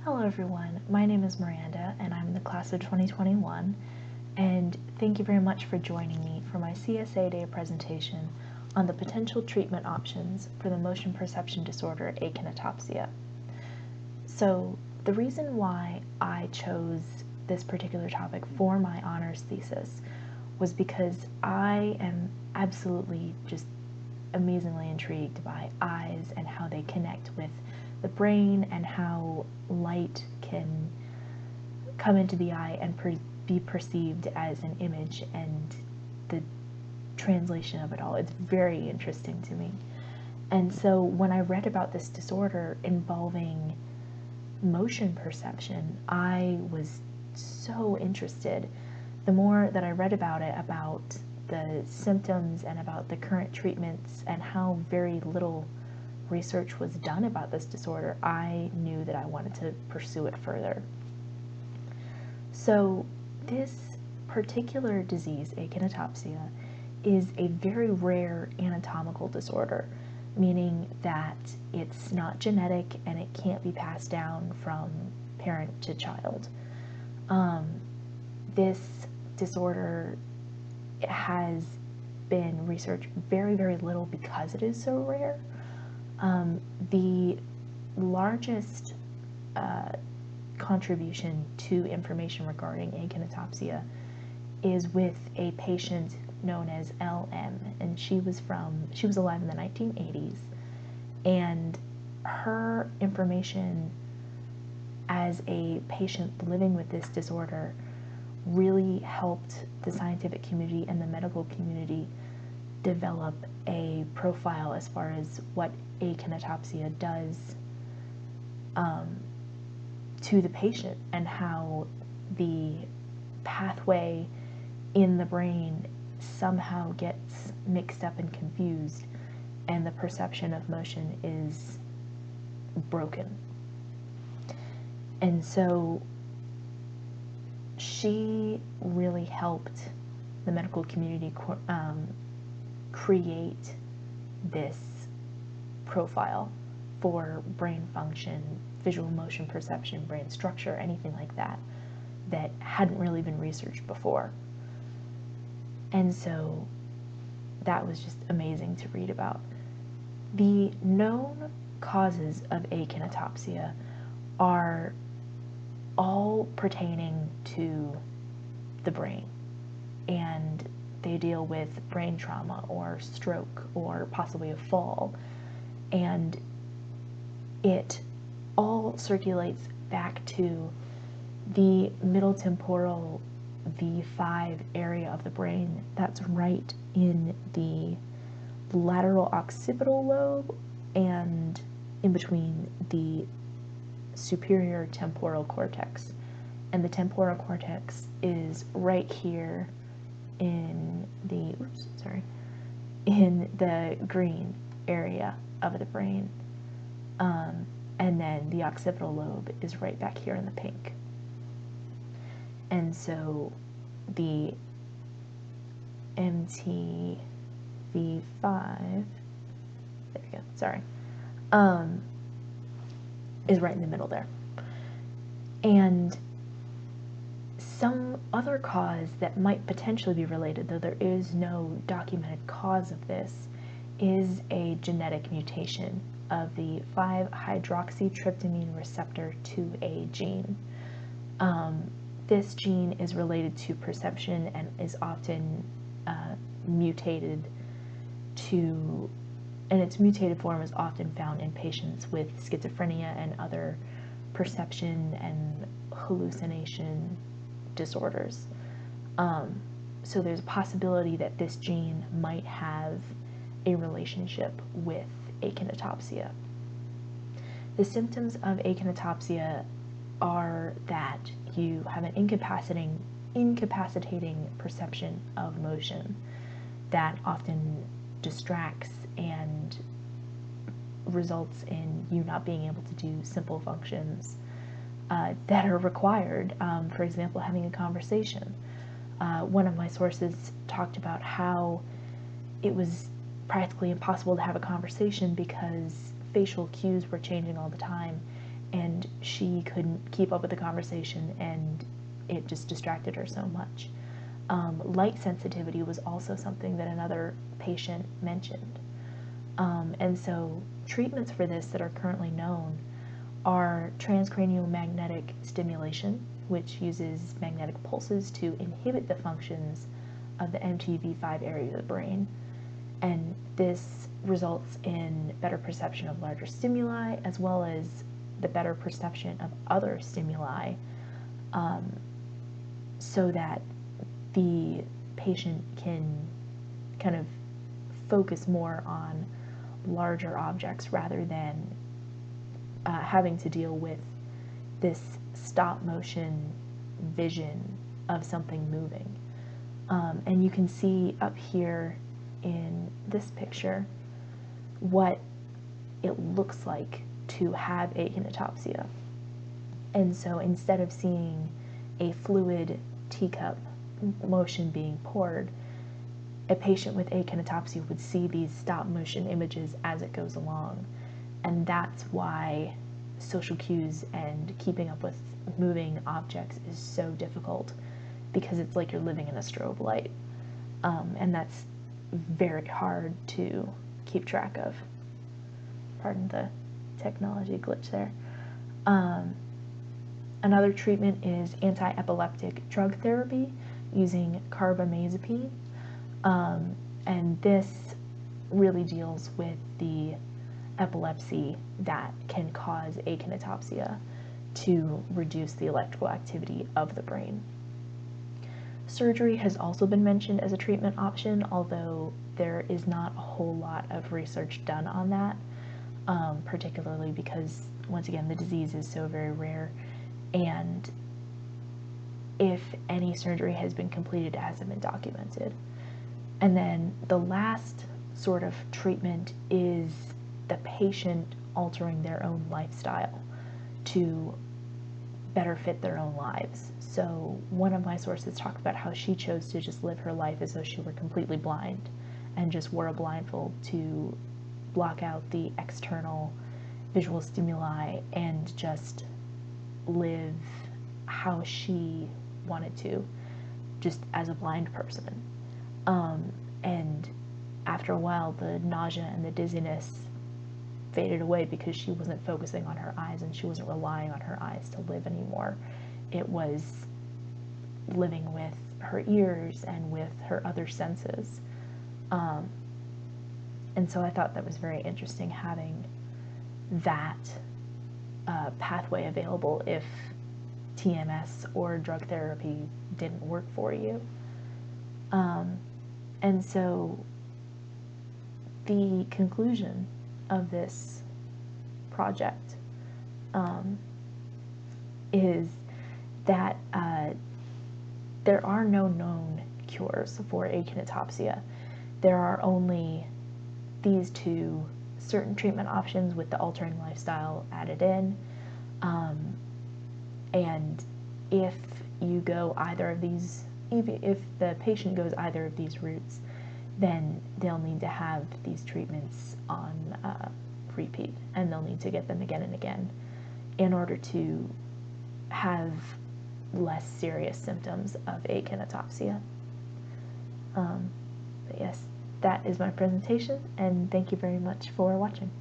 Hello everyone, my name is Miranda and I'm in the class of 2021, and thank you very much for joining me for my CSA Day presentation on the potential treatment options for the motion perception disorder Akinetopsia. So the reason why I chose this particular topic for my honors thesis was because I am absolutely just amazingly intrigued by eyes and how they connect with the brain and how light can come into the eye and be perceived as an image and the translation of it all. It's very interesting to me. And so when I read about this disorder involving motion perception, I was so interested. The more that I read about it, about the symptoms and about the current treatments and how very little research was done about this disorder, I knew that I wanted to pursue it further. So this particular disease, Akinetopsia, is a very rare anatomical disorder, meaning that it's not genetic and it can't be passed down from parent to child. This disorder has been researched very, very little because it is so rare. The largest contribution to information regarding Akinetopsia is with a patient known as LM, and she was alive in the 1980s, and her information as a patient living with this disorder really helped the scientific community and the medical community develop a profile as far as what Akinetopsia does to the patient and how the pathway in the brain somehow gets mixed up and confused and the perception of motion is broken. And so she really helped the medical community create this profile for brain function, visual motion perception, brain structure, anything like that, that hadn't really been researched before. And so that was just amazing to read about. The known causes of Akinetopsia are all pertaining to the brain, and they deal with brain trauma or stroke or possibly a fall, and it all circulates back to the middle temporal V5 area of the brain that's right in the lateral occipital lobe and in between the superior temporal cortex. And the temporal cortex is right here in the green area of the brain, and then the occipital lobe is right back here in the pink. And so the MTV5, there we go, sorry, is right in the middle there. And some other cause that might potentially be related, though there is no documented cause of this, is a genetic mutation of the 5-hydroxytryptamine receptor 2A gene. This gene is related to perception and is often mutated to, and its mutated form is often found in patients with schizophrenia and other perception and hallucination disorders. So there's a possibility that this gene might have a relationship with Akinetopsia. The symptoms of Akinetopsia are that you have an incapacitating perception of motion that often distracts and results in you not being able to do simple functions that are required. For example, having a conversation. One of my sources talked about how it was practically impossible to have a conversation because facial cues were changing all the time and she couldn't keep up with the conversation, and it just distracted her so much. Light sensitivity was also something that another patient mentioned. And so treatments for this that are currently known are transcranial magnetic stimulation, which uses magnetic pulses to inhibit the functions of the MTV5 area of the brain. And this results in better perception of larger stimuli, as well as the better perception of other stimuli, so that the patient can kind of focus more on larger objects rather than having to deal with this stop motion vision of something moving. And you can see up here in this picture what it looks like to have akinetopsia. And so instead of seeing a fluid teacup motion being poured, a patient with akinetopsia would see these stop motion images as it goes along. And that's why social cues and keeping up with moving objects is so difficult, because it's like you're living in a strobe light. And that's very hard to keep track of. Pardon the technology glitch there. Another treatment is anti-epileptic drug therapy using carbamazepine. And this really deals with the epilepsy that can cause akinetopsia to reduce the electrical activity of the brain. Surgery has also been mentioned as a treatment option, although there is not a whole lot of research done on that, particularly because, once again, the disease is so very rare, and if any surgery has been completed, it hasn't been documented. And then the last sort of treatment is the patient altering their own lifestyle to better fit their own lives. So one of my sources talked about how she chose to just live her life as though she were completely blind and just wore a blindfold to block out the external visual stimuli and just live how she wanted to, just as a blind person. And after a while, the nausea and the dizziness faded away because she wasn't focusing on her eyes and she wasn't relying on her eyes to live anymore. It was living with her ears and with her other senses. And so I thought that was very interesting, having that pathway available if TMS or drug therapy didn't work for you. And so the conclusion of this project is that there are no known cures for akinetopsia. There are only these two certain treatment options with the altering lifestyle added in. And if you go either of these, if the patient goes either of these routes, then they'll need to have these treatments on repeat, and they'll need to get them again and again in order to have less serious symptoms of akinetopsia. But yes, that is my presentation, and thank you very much for watching.